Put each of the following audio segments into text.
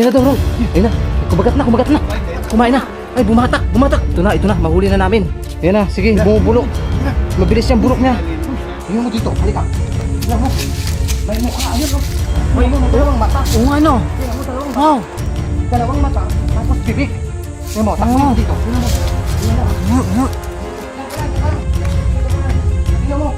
Ayun na daw, Ron. Ayun na. Kumagat na, kumagat na. Kumain na. Ay, bumatak, bumatak. Ito na, mahuli na namin. Ayun na, sige, bumubulok. Mabilis yung bulok niya. Ayun mo dito, halika. Ayun mo. May mukha, ayun o. May dalawang mata. Oo, ano? Oh. Dalawang mata, tapos bibig. Ayun mo, takbo mo dito. Ayun mo. Ayun mo. Ayun mo.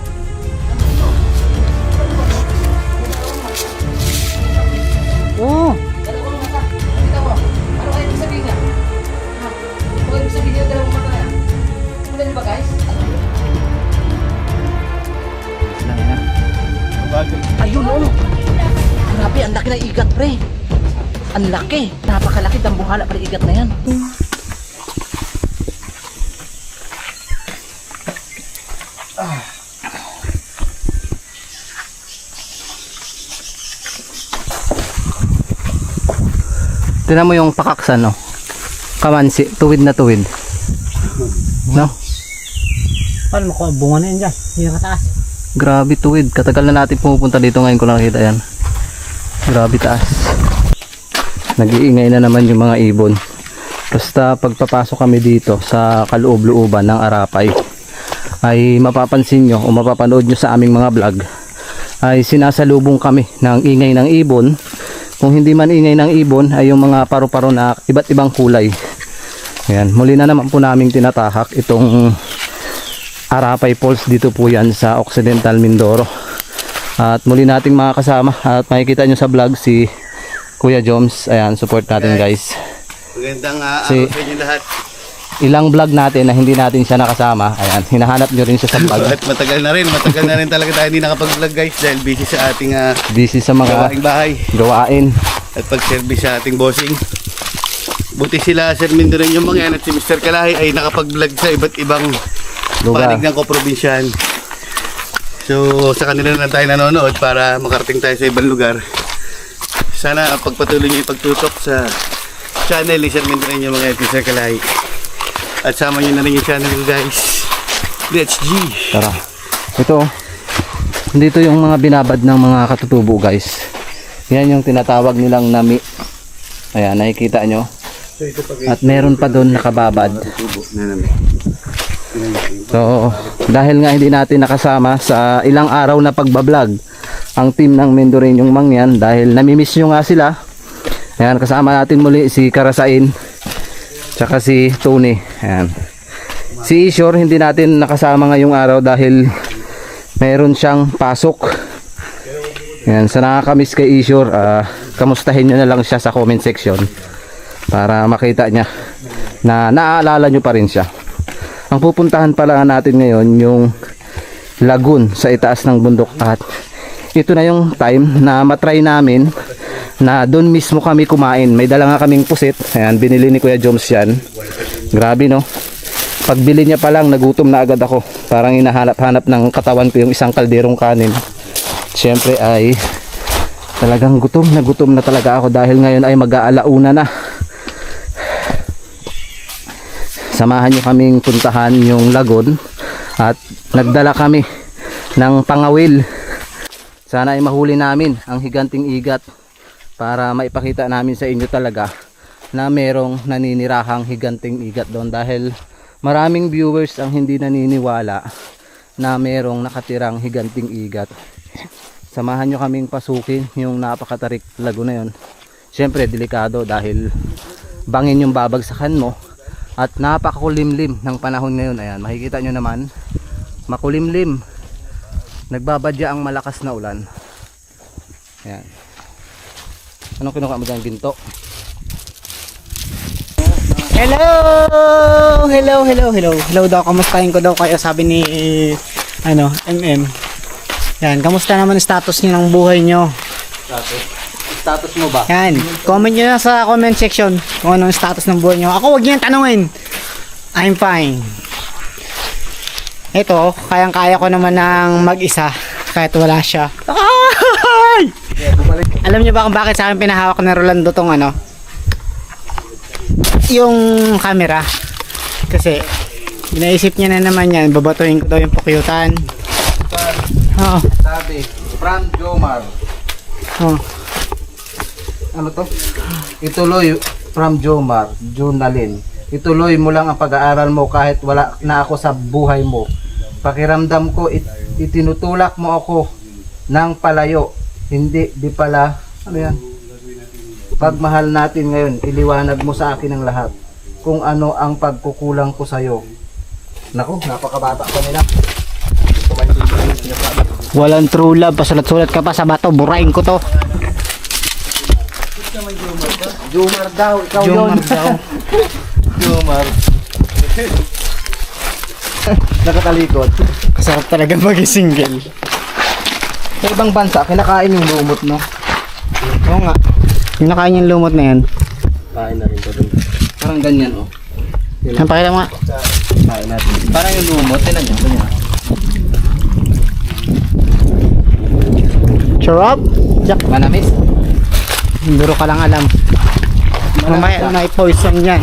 Oo. Dalawang mata. Kita mo. Ano kayo ibig sabihin niya? Ano kayo ibig sabihin niya dalawang mata niya? Wala niyo ba guys? Lang na. Ayun o. Grabe, ang laki ng igat pre. Ang laki. Napakalaki. Dambuhala pa rin igat na yan. Tignan mo yung pakaksan, no? Kamansi, tuwid na tuwid. No? Paano mo bunga na yan dyan? Hindi nakataas. Grabe tuwid. Katagal na natin pumupunta dito ngayon ko nakita yan. Grabe taas. Nag-iingay na naman yung mga ibon. Basta pagpapasok kami dito sa kaloob-looban ng Arapay, ay mapapansin nyo o mapapanood nyo sa aming mga vlog, ay sinasalubong kami ng ingay ng ibon. Kung hindi man ingay ng ibon ay yung mga paru-paro na iba't ibang kulay. Ayan, muli na naman po naming tinatahak itong Arapay Falls. Dito po yan sa Occidental Mindoro. At muli nating mga kasama at makikita nyo sa vlog si Kuya Joms. Ayan, support natin guys. Magandang araw sa inyo lahat. Ilang vlog natin na hindi natin siya nakasama. Ayan, hinahanap nyo rin siya sa vlog. At matagal na rin talaga tayo hindi nakapag-vlog guys dahil busy sa ating Busy sa mga gawaing bahay gawain at pag-service sa ating bossing. Buti sila Sir Mindoro yung mga yan at si Mr. Kalahi ay nakapag-vlog sa iba't ibang lugar. panig ng koprobinsyan. So sa kanila na tayo nanonood para makarating tayo sa ibang lugar. Sana pagpatuloy niyo ipagtutok sa channel ni Sir Mindoro yung mga yan at Mr. Kalahi. At sama nyo na rin yung channel ko guys. Let's G. Tara. Ito. Dito yung mga binabad ng mga katutubo guys. Yan yung tinatawag nilang nami. Ayan, nakikita nyo. At meron pa doon nakababad. So, dahil nga hindi natin nakasama sa ilang araw na pagbablog ang team ng Mendoreñong Mangyan, dahil namimiss nyo nga sila. Ayan, kasama natin muli si Karasain tsaka si Tony. Ayan. Si Ishor hindi natin nakasama ngayong araw dahil meron siyang pasok. Ayan, sa nakakamiss kay Ishor, kamustahin nyo na lang siya sa comment section para makita niya na naaalala nyo pa rin siya. Ang pupuntahan pala natin ngayon yung lagoon sa itaas ng bundok, at ito na yung time na matry namin na doon mismo kami kumain. May dala nga kaming pusit. Ayan, binili ni Kuya Joms yan. Grabe no. Pagbili niya pa lang nagutom na agad ako. Parang hinahanap-hanap ng katawan ko yung isang kalderong kanin. Siyempre ay talagang gutom na talaga ako dahil ngayon ay mag-aalauna na. Samahan nyo kaming puntahan yung lagoon at nagdala kami ng pangawil. Sana ay mahuli namin ang higanting igat para maipakita namin sa inyo talaga na merong naninirahang higanting igat doon, dahil maraming viewers ang hindi naniniwala na merong nakatirang higanting igat. Samahan nyo kaming pasukin yung napakatarik lagoon na yun. Siyempre delikado dahil bangin yung babagsakan mo at napakakulimlim ng panahon ngayon. Ayan, makikita nyo naman, makulimlim, nagbabadya ang malakas na ulan. Ayan. Anong kinuha mo dyan, ginto? Hello daw, kamustahin ko daw kayo, sabi ni MM. Yan, kamusta naman ang status niyo ng buhay niyo? Status mo ba? Yan, comment niyo na sa comment section kung anong status ng buhay niyo. Ako wag niyo tanungin. I'm fine. Ito, kayang-kaya ko naman ng mag-isa kahit wala siya. Ay! Alam niyo ba kung bakit sa akin pinahawak ni Rolando tong yung camera? Kasi inaisip niya na naman yan, babatuhin ko daw yung pukyutan. Oo. Sabi, Frank Jomar. Oh. Ano to? Ituloy from Jomar, Junalin. Ituloy mo lang ang pag-aaral mo kahit wala na ako sa buhay mo. Pakiramdam ko itinutulak mo ako ng palayo. Hindi, di pala. Ano yan? Pagmahal natin ngayon, iliwanag mo sa akin ang lahat. Kung ano ang pagkukulang ko sa'yo. Naku, napakabata pa nila. Walang true love, pasulat-sulat ka pa sa bato, burahin ko to. Jomar daw, ikaw Jomar yun. daw. Jomar. Nakatalikod. Kasarap talaga maging single. Sa ibang bansa, kinakain yung lumot, no? Oo nga. Yung nakain yung lumot na yan. Kain na rin ko dun. Parang ganyan, oh. Ang pakita mo nga. Kain natin. Parang yung lumot, tinan nyo. Ganyan. Charap. Jack. Manamis. Duro ka lang alam. Mamaya may poison yan.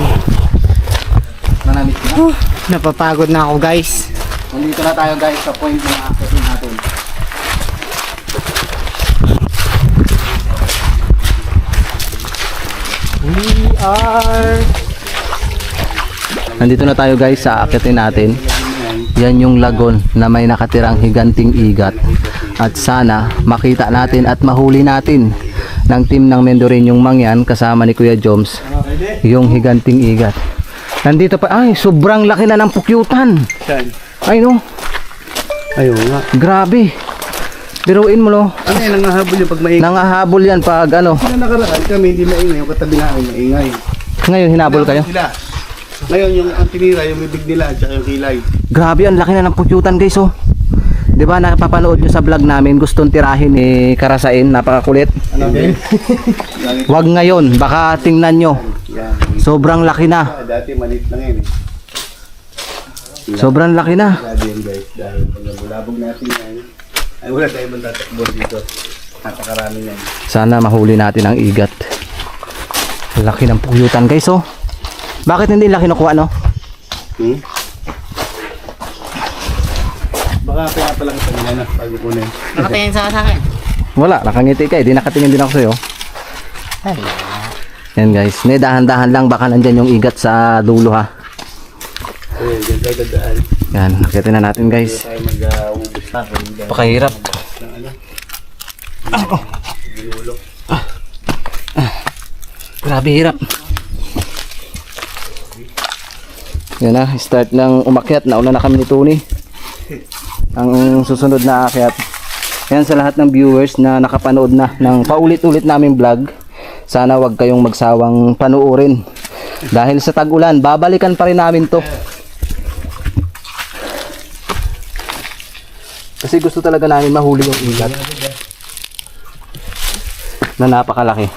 Manamis na. Napapagod na ako guys. Nandito na tayo guys sa point na akitin natin. We are... Nandito na tayo guys sa akitin natin. Yan yung lagon na may nakatirang higanting igat. At sana makita natin at mahuli natin ng team ng Mendoreñong Mangyan kasama ni Kuya Joms yung higanting igat. Nandito pa, ay sobrang laki na ng pukyutan. Saan? Ay no, Ayaw nga. grabe. Biruin mo no, Ano yan, nangahabol yung pag maingay? nangahabol yan pag ano. Sila nakaraan kami, hindi maingay. Yung katabi namin, maingay. Ngayon hinabol kayo. Sila. Ngayon, yung ang tinira, yung bibig nila, at yung kilay. Grabe, ang laki na ng pukyutan guys oh. 'Di ba napapanood nyo sa vlog namin, gustong tirahin ni Karasain, napakakulit. Ano din? Wag ngayon, baka tingnan nyo. Yan. Sobrang laki na. Dati maliit lang yun eh. Sobrang laki na. Grabe yun guys. Dahil pag nabulabog natin yan, ay wala tayo bang tatakbo dito. Napakarami yan. Sana mahuli natin ang igat. Laki ng pukyutan guys oh. Bakit hindi laki nakuha no? Hmm? Baka kaya pala kita nila na pag kunin. Nakatingin sa akin. Wala, nakangiti ka eh. Di nakatingin din ako sa'yo. Yan guys. Ne, dahan-dahan lang. Baka nandyan yung igat sa dulo ha. Ayun, dyan tayo dadaan. Yan, nakita na natin guys. Tayo mag-ubus na. Pakahirap. Grabe hirap. Yan na, start ng umakyat. Nauna na kami ni Tony. Ang susunod na akyat. Yan sa lahat ng viewers na nakapanood na ng paulit-ulit naming vlog. Sana wag kayong magsawang panuorin. Dahil sa tag-ulan, babalikan pa rin namin to. Kasi gusto talaga namin mahuli yung igat. Na napakalaki.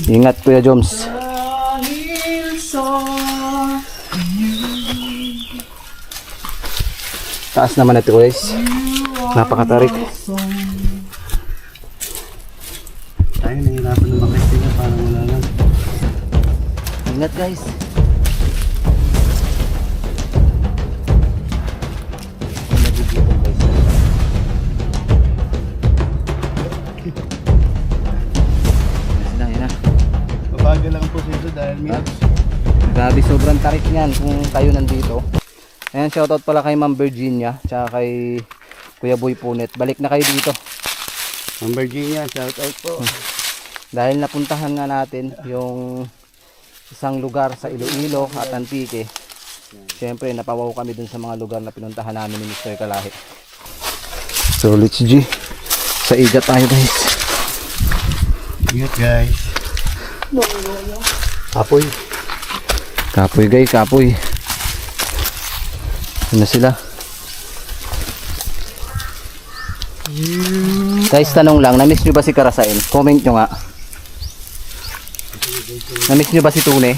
Ingat Kuya Joms. Taas naman ito guys. Napakatarik. Tayo nahihirapan na makasting na parang wala lang. Ingat guys. Mabagal lang po dito dahil minutes. Grabe, sobrang tarik niyan kung kayo nandito. Ayan, shoutout pala kay Ma'am Virginia tsaka kay Kuya Boy Punet. Balik na kayo dito. Ang Virginia, shout out po. Dahil napuntahan nga natin yung isang lugar sa Iloilo at Antique. Siyempre, napawaw kami dun sa mga lugar na pinuntahan namin ni Mr. Kalahi. So, let's G. Sa igat tayo guys. Ingat guys. Apoy. Kapoy guys, kapoy. Ano na sila? Guys, tanong lang, na-miss nyo ba si Karasain? Comment nyo nga. Na-miss nyo ba si Tune?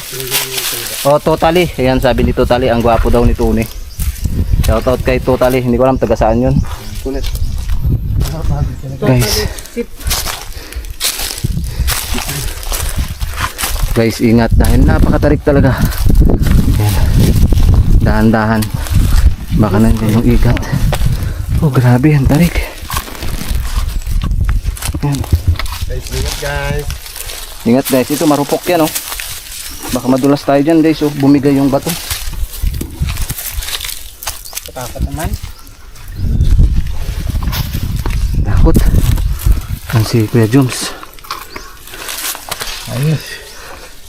Oh, Totally. Ayan, sabi ni Totally, ang gwapo daw ni Tune. Shoutout kay Totally. Hindi ko alam taga saan yun. Kulit. Guys. Guys, ingat dahil napakatarik talaga. Ayan. Dahan-dahan. Baka nandiyan yung igat. Oh, grabe, ang tarik. Ayan. Guys, ingat guys. Ingat guys, ito marupok yan oh. Baka madulas tayo dyan guys oh. Bumigay yung bato. Takot naman. Takot. Ang si Kuya Joms. Ayos.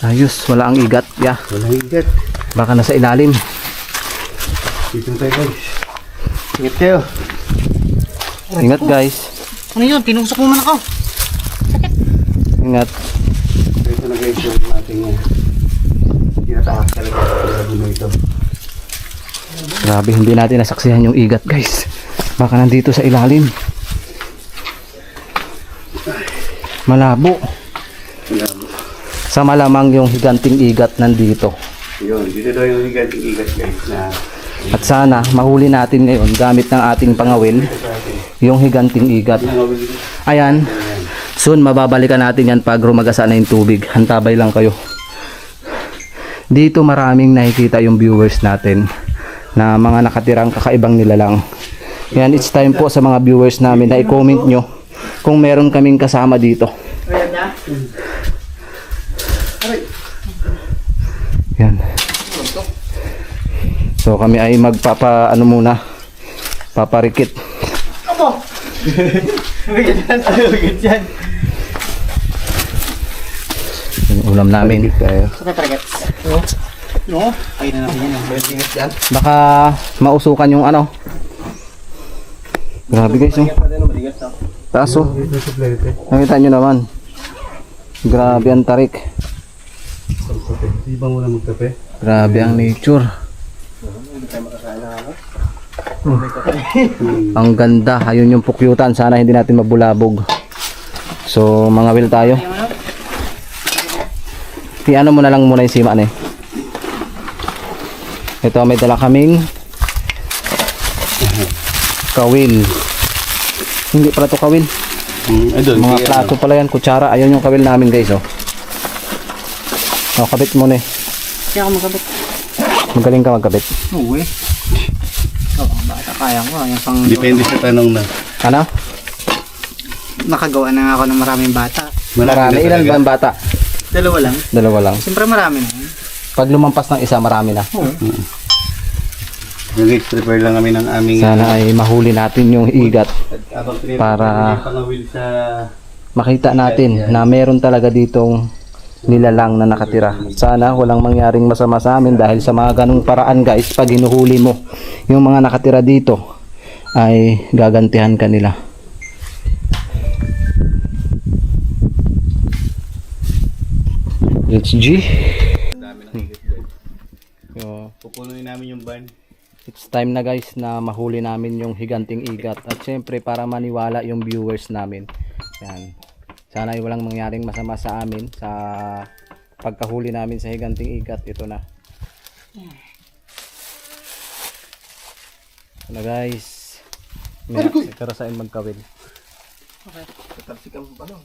Ayos, wala ang igat. Yeah. Walang higat. Baka nasa ilalim. Dito tayo guys. Ingat kayo. Ingat guys. Ano yun? Tinusok mo man ako. Ingat. Ito na guys yung ating tinatakas talaga sa mo ito. Grabe, hindi natin nasaksihan yung igat guys. Baka nandito sa ilalim. Malabo. Sa malamang yung higanting igat nandito. Yun, dito daw yung higanting igat guys na At sana mahuli natin ngayon gamit ng ating pangawil yung higanting igat. Ayan. Soon mababalikan natin yan pag rumagasa na yung tubig. Hantabay lang kayo. Dito maraming nakikita yung viewers natin na mga nakatirang kakaibang nilalang. Yan, it's time po sa mga viewers namin na i-comment nyo kung meron kaming kasama dito. Yan. So kami ay ano muna, paparikit. Abo! Bigyan yan. Yung ulam namin. Saka target. No? Ay na natin yan. Baka mausukan yung ano. Grabe guys, oh. Taas oh. Nakita nyo naman. Grabe ang tarik. Ibang muna magkape. Grabe ang nature. Ang ganda. Ayun yung pukyutan. Sana hindi natin mabulabog. So mga will tayo. Ano mo na lang muna yung sima na eh. Ito may dala kaming kawil. Hindi pala to kawil. Mga plato pala yan, kutsara. Ayun yung kawil namin guys oh. Oh, kabit mo na eh. Kaya ako magkabit. Magaling ka magkabit. Oo eh. Oo, bata kaya ko. Yung pang... Depende sa tanong na. Ano? Nakagawa na nga ako ng maraming bata. Marami. Ilan ba ang bata? Dalawa lang. Dalawa lang. Siyempre marami na. Pag lumampas ng isa, marami na. Oo. Guys, prepare lang kami ng aming Sana ay mahuli natin yung igat para para pangawil sa makita natin na meron talaga ditong nilalang na nakatira. Sana walang mangyaring masama sa amin dahil sa mga ganung paraan guys, pag hinuhuli mo yung mga nakatira dito ay gagantihan ka nila. Let's G. dami ng higit guys. So, Pupunuin namin yung van. it's time na guys na mahuli namin yung higanting igat. At syempre para maniwala yung viewers namin. Yan. Sana ay walang mangyaring masama sa amin sa pagkahuli namin sa higanting igat. Ito na. Ito na guys. May karasain magkawil. Okay. Tatapsikan mo pa no?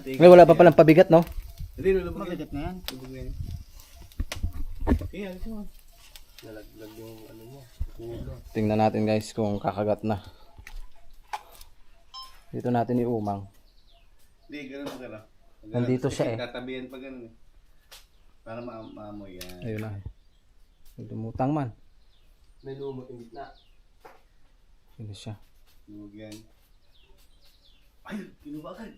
Ay, wala pa palang pabigat no? Hindi, lulubog yan. Mabigat na yan. Lulubog yan. Kaya, ito. Nalaglag yung ano mo. Tingnan natin guys kung kakagat na. Dito natin iumang. Hindi, ganun mo ka. Nandito siya eh. Tatabihan pa ganun eh. Para maamoy yan. Ayun na. May lumutang man. May lumot yung gitna. Hindi siya. Lumog yan. Ay, kinubakan.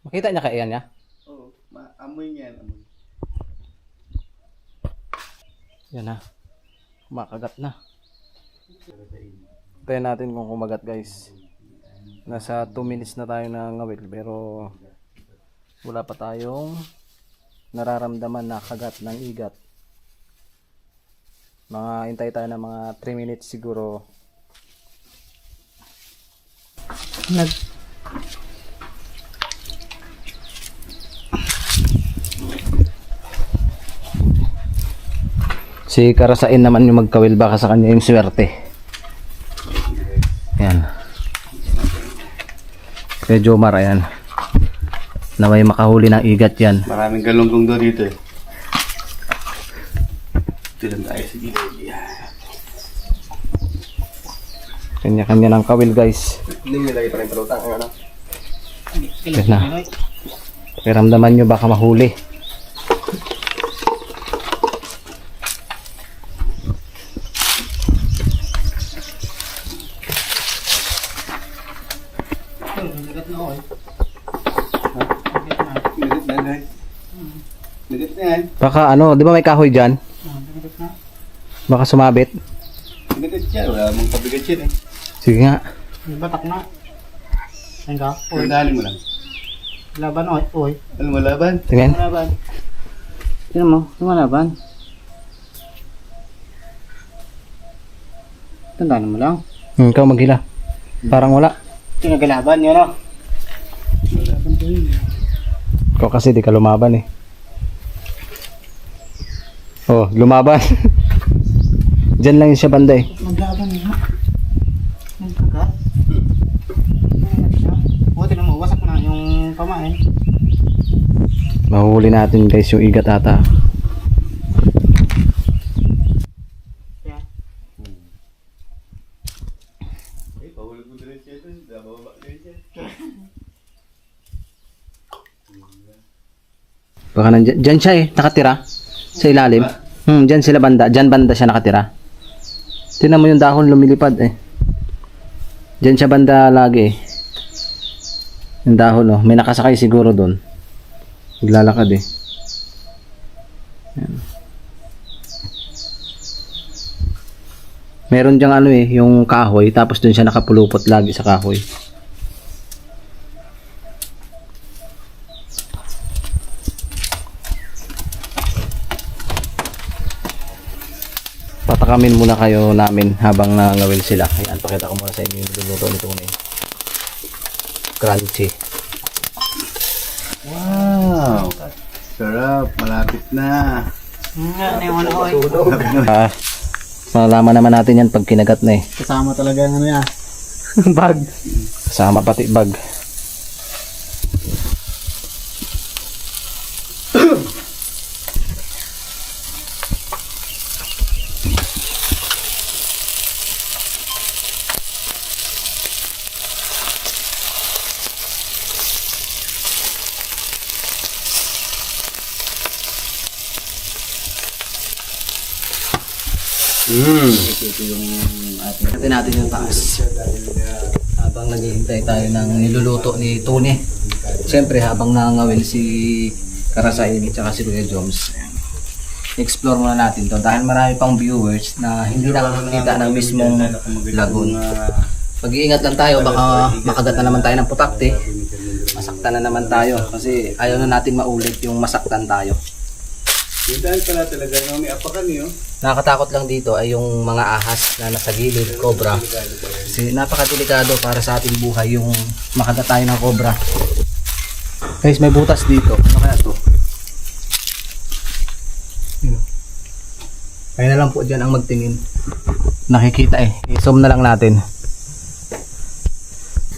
Makita niya kaya niya? Oo, amoy niyan. Amoy. Yan na. Makagat na. Tayo natin kung kumagat guys. Nasa 2 minutes na tayo nangawil pero wala pa tayong nararamdaman na kagat ng igat. Mga hintay tayo ng mga 3 minutes siguro. Si Karasain naman yung magkawil, baka sa kanya yung swerte. Yan. Kaya Jomar, ayan. Na may makahuli ng igat yan. Maraming galunggong doon dito eh. Ito lang tayo sa gilid. Kanya-kanya ng kawil guys. Hindi nilagay pa rin palutang. Ano? Yan na. Pakiramdaman nyo baka mahuli. Nagat na yan. Baka ano, di ba may kahoy dyan? Baka sumabit. Nagat yan. Wala mong pabigat yan eh. Sige nga. Batak na. Ayun ka. Uy. Pagdahalin mo lang. Laban oy. Uy. Ano malaban? Tingin. Laban. Tingnan mo. Lumalaban. Tandaan mo lang. Ikaw maghila. Parang wala. Tinagalaban yun o. Malaban po yun. Ikaw kasi di ka lumaban eh. Oh, lumaban. Diyan lang yun siya banda eh. Maglaban nga. Nagkagat. O, tingnan mo. Wasak mo na yung pamain. Mahuhuli natin guys yung igat ata. Yan. Eh, pahulog mo din siya dun. Bababa din siya. Baka nandyan, dyan siya eh, nakatira. Sa ilalim. Dyan sila banda, dyan banda siya nakatira. Tingnan mo yung dahon lumilipad eh. Dyan siya banda lagi eh. Yung dahon oh, may nakasakay siguro doon. Naglalakad eh. Yan. Meron diyang ano eh, yung kahoy, tapos doon siya nakapulupot lagi sa kahoy. Patakamin muna kayo namin habang nangawil sila. Ayan, pakita ko muna sa inyo yung niluluto nito ngayon. Crunchy. Wow! Sarap. Malapit na. Ano yung ano oy. Malalaman naman natin yan pag kinagat na eh. Kasama talaga yung ano yan. Bag. Kasama pati bag. Natin natin yung taas. Habang naghihintay tayo ng niluluto ni Tony. Siyempre habang nangangawil si Karasain at saka si Kuya Joms. Explore muna natin to dahil marami pang viewers na hindi nakakita ng mismong lagoon. Pag-iingat lang tayo, baka makagat na naman tayo ng putakte. Masaktan na naman tayo kasi ayaw na natin maulit yung masaktan tayo. Yung dahil pala talaga no, may apakan niyo. Nakakatakot lang dito ay yung mga ahas na nasa gilid, cobra. Kasi napakadelikado para sa ating buhay yung makagat tayo ng cobra. Guys, may butas dito. Ano kaya to? Kaya na lang po dyan ang magtingin. Nakikita eh. I-zoom na lang natin.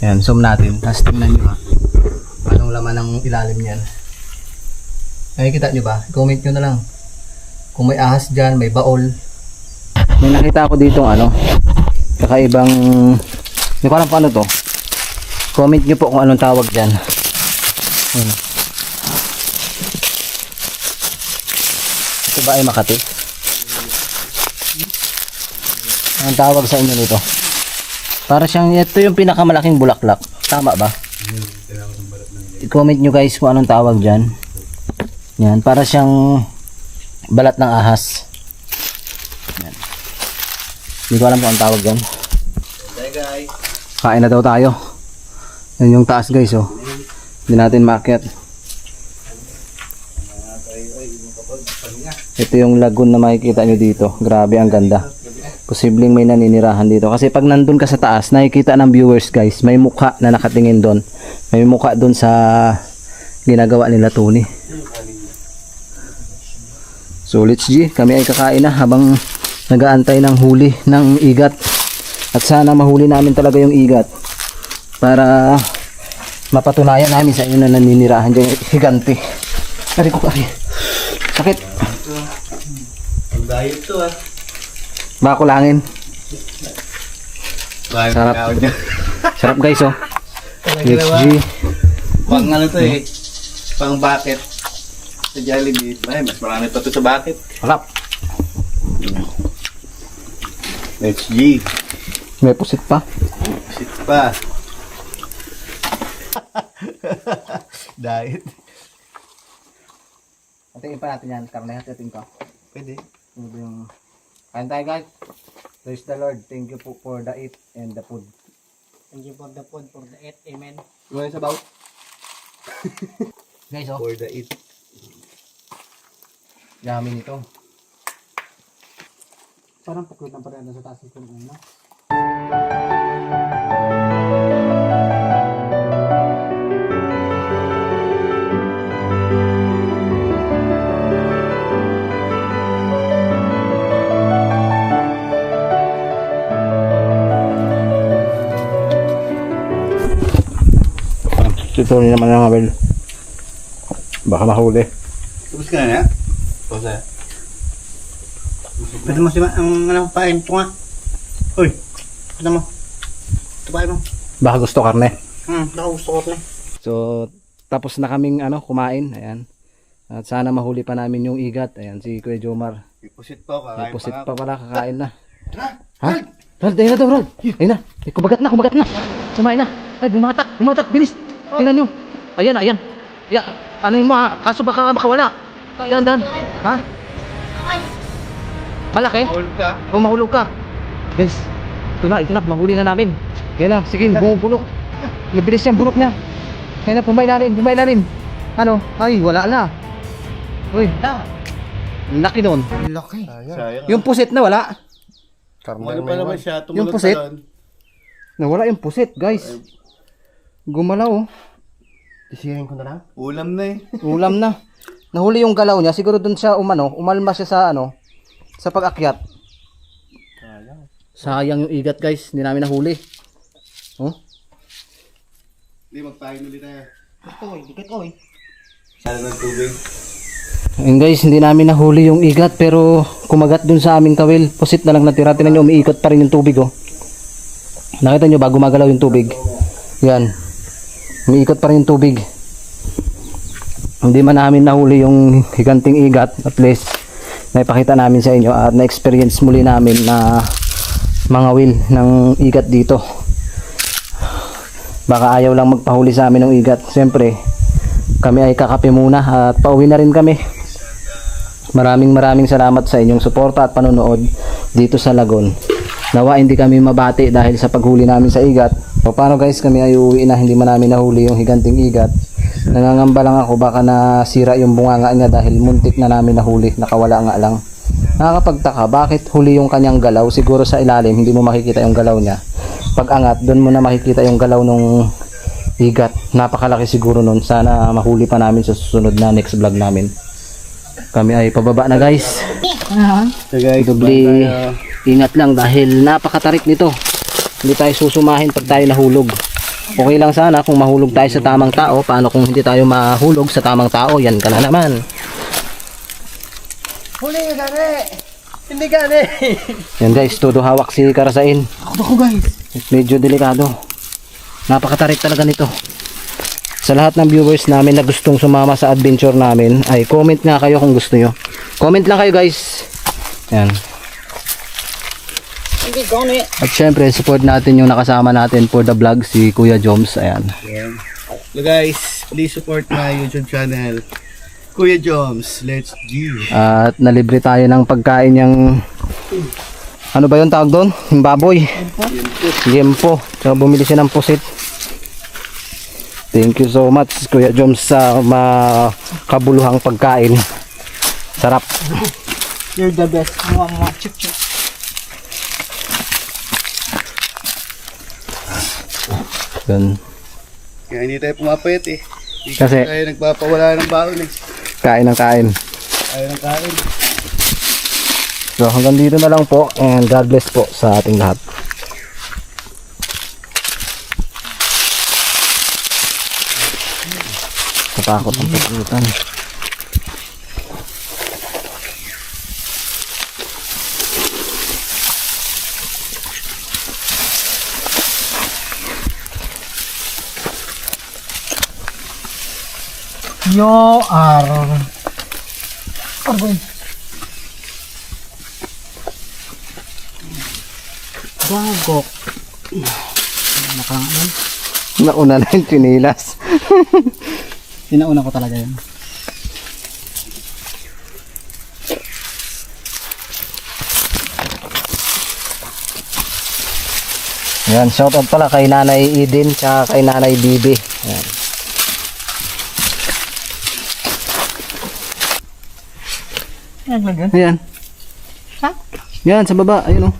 Ayan, zoom natin. Tapos tingnan nyo ha. Anong laman ng ilalim yan. Nakikita nyo ba? Comment nyo na lang. Kung may ahas dyan, may baol. May nakita ako dito ano. Kakaibang... Hindi ko alam paano to. Comment nyo po kung anong tawag dyan. Ito ba ay Makati? Anong tawag sa inyo nito? Para siyang, ito yung pinakamalaking bulaklak. Tama ba? I-comment nyo guys kung anong tawag dyan. Yan, para siyang balat ng ahas. Yan. Hindi ko alam kung anong tawag dyan. Kain na daw tayo. Yan yung taas guys oh. Hindi natin maakyat. Ito yung lagoon na makikita nyo dito. Grabe ang ganda. Posibleng may naninirahan dito. Kasi pag nandun ka sa taas, nakikita ng viewers guys, may mukha na nakatingin doon. May mukha doon sa ginagawa nila Tony. So let's G, kami ay kakain na habang nag-aantay ng huli ng igat. At sana mahuli namin talaga yung igat. Para mapatunayan namin sa inyo na naninirahan dyan yung higante. Ari ko kari. Sakit. Ang diet to ah. Bakulangin. Sarap. Sarap guys oh. Let's G. Pang ano to eh. pang bucket sa Jollibee. Ay, mas marami pa to sa bucket. Harap. Let's G. May pusit pa. Sit pa. Diet. Hatiin pa natin yan. Karne, hatiin ko. Pwede. Yung... Kain tayo guys. Praise the Lord. Thank you po for the eat and the food. Thank you for the food, for the eat. Amen. You want sabaw? Guys, oh. For the eat. Yummy nito. Parang paklot na parang sa taas ng puno, no? Ito rin naman ang Abel. Baka mahuli. Tapos ka na na? Tapos na. Pwede mo si ang pain ito nga. Uy, pwede mo. Ito pain mo. Baka gusto karne. Gusto ko na. So, tapos na kaming kumain. Ayan. At sana mahuli pa namin yung igat. Ayan, si Kuya Jomar. Ipusit pa, kakain Pusit pa pa pala, kakain na. Tara! Ha? Rod, ayun na daw, Rod. Ayun na. Kumagat na, kumagat na. Sumain na. Ay, bumatak, bilis. Tingnan nyo. Ayan, ayan. Ya, ano yung mga, kaso baka makawala. Ayan, dan. Ha? Malaki? Hold ka. O mahulog ka. Guys, ito na, mahuli na namin. Kaya lang, sige, bumubulok. Mabilis yan, bulok niya. Kaya na, pumaylarin. Ano? Ay, wala na. Uy, laki nun. Laki. Sayang. Yung pusit na wala. Ano pa naman siya? Yung Tumulog pusit? pa doon. Nawala yung pusit, guys. Gumalaw, oh. Isirin ko na lang. Ulam na eh. Ulam na. Nahuli yung galaw niya. Siguro dun siya umalma siya sa sa pag-akyat. Sayang yung igat, guys. Hindi namin nahuli. Oh? Hindi, magpahin ulit tayo. Dikit ko eh. Sana ng tubig. Ayun guys, hindi namin nahuli yung igat pero kumagat dun sa aming kawil. Pusit na lang natira. Tinan nyo, umiikot pa rin yung tubig, oh. Nakita nyo ba, gumagalaw yung tubig? Yan. Umiikot pa rin yung tubig. Hindi man namin nahuli yung higanting igat. At least, naipakita namin sa inyo at na-experience muli namin na mangawil ng igat dito. Baka ayaw lang magpahuli sa amin ng igat. Siyempre, kami ay kakape muna at pauwi na rin kami. Maraming salamat sa inyong suporta at panonood dito sa Lagon. Nawa hindi kami mabati dahil sa paghuli namin sa igat. O paano guys, kami ay uuwi na, hindi man namin nahuli yung higanting igat. Nangangamba lang ako baka nasira yung bunganga niya dahil muntik na namin nahuli, nakawala nga lang. Nakakapagtaka, bakit huli yung kanyang galaw? Siguro sa ilalim hindi mo makikita yung galaw niya. Pag angat, doon mo na makikita yung galaw nung igat. Napakalaki siguro nun. Sana mahuli pa namin sa susunod na next vlog namin. Kami ay pababa na guys. So guys, Dubli ingat lang dahil napakatarik nito. Hindi tayo susumahin pag tayo nahulog. Okay lang sana kung mahulog tayo sa tamang tao. Paano kung hindi tayo mahulog sa tamang tao? Yan ka na naman. Huli nga gani. Hindi gani. Yan guys, todo hawak si Karasain. Ako guys. Medyo delikado. Napakatarik talaga nito. Sa lahat ng viewers namin na gustong sumama sa adventure namin, ay comment nga kayo kung gusto nyo. Comment lang kayo guys. Yan. Hindi gani. At syempre, support natin yung nakasama natin for the vlog, si Kuya Joms. Ayan. So guys, please support my YouTube channel, Kuya Joms. Let's G. At nalibre tayo ng pagkain yung ano ba yung tawag doon? Yung baboy. Liempo. So bumili siya ng pusit. Thank you so much Kuya Joms sa makabuluhang pagkain. Sarap. You're the best. Mga chip. Yun. Kaya hindi tayo pumapayat eh. Hindi Kasi- tayo nagpapawala ng baon eh. Kain ng kain. Ayaw ng kain. So hanggang dito na lang po and God bless po sa ating lahat. Katakot ang pagkutan. Yo, Argoy. Bagok. Nakalangan. Nauna na yung chinilas. Sinauna ko talaga yun. Yan, shoutout pala kay Nanay Eden tsaka kay Nanay Bibi. Yan. Naglagyan? Ayan. Ha? Yan, sa baba. Ayun o.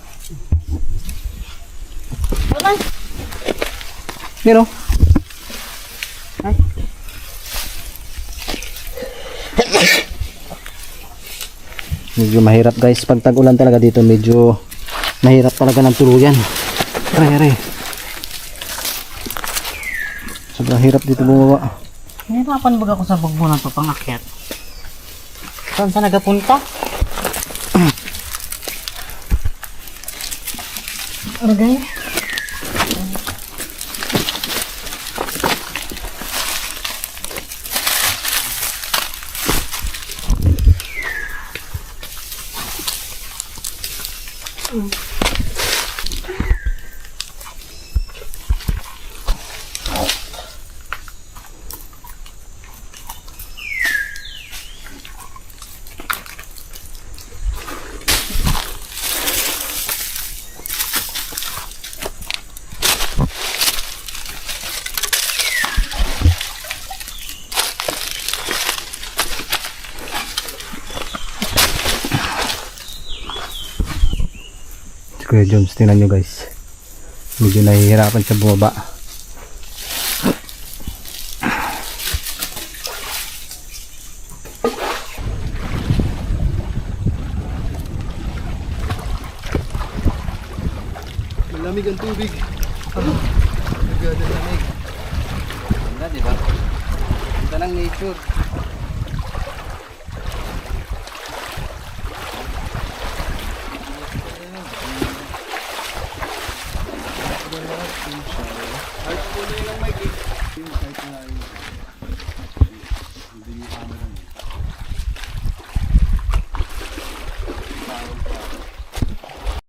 Yan o. Ay. Medyo mahirap guys. Pag tag-ulan talaga dito, medyo mahirap talaga ng tuluyan. Aray. Sobrang hirap dito bumaba. Nahirapan baga ako sa bugbunan to pangakyat. Saan sa nagapunta? Argay? Si Kuya Jones, tingnan nyo guys. Medyo nahihirapan siya bumaba. Malamig ang tubig. Ganda, diba? Ganda ng nature.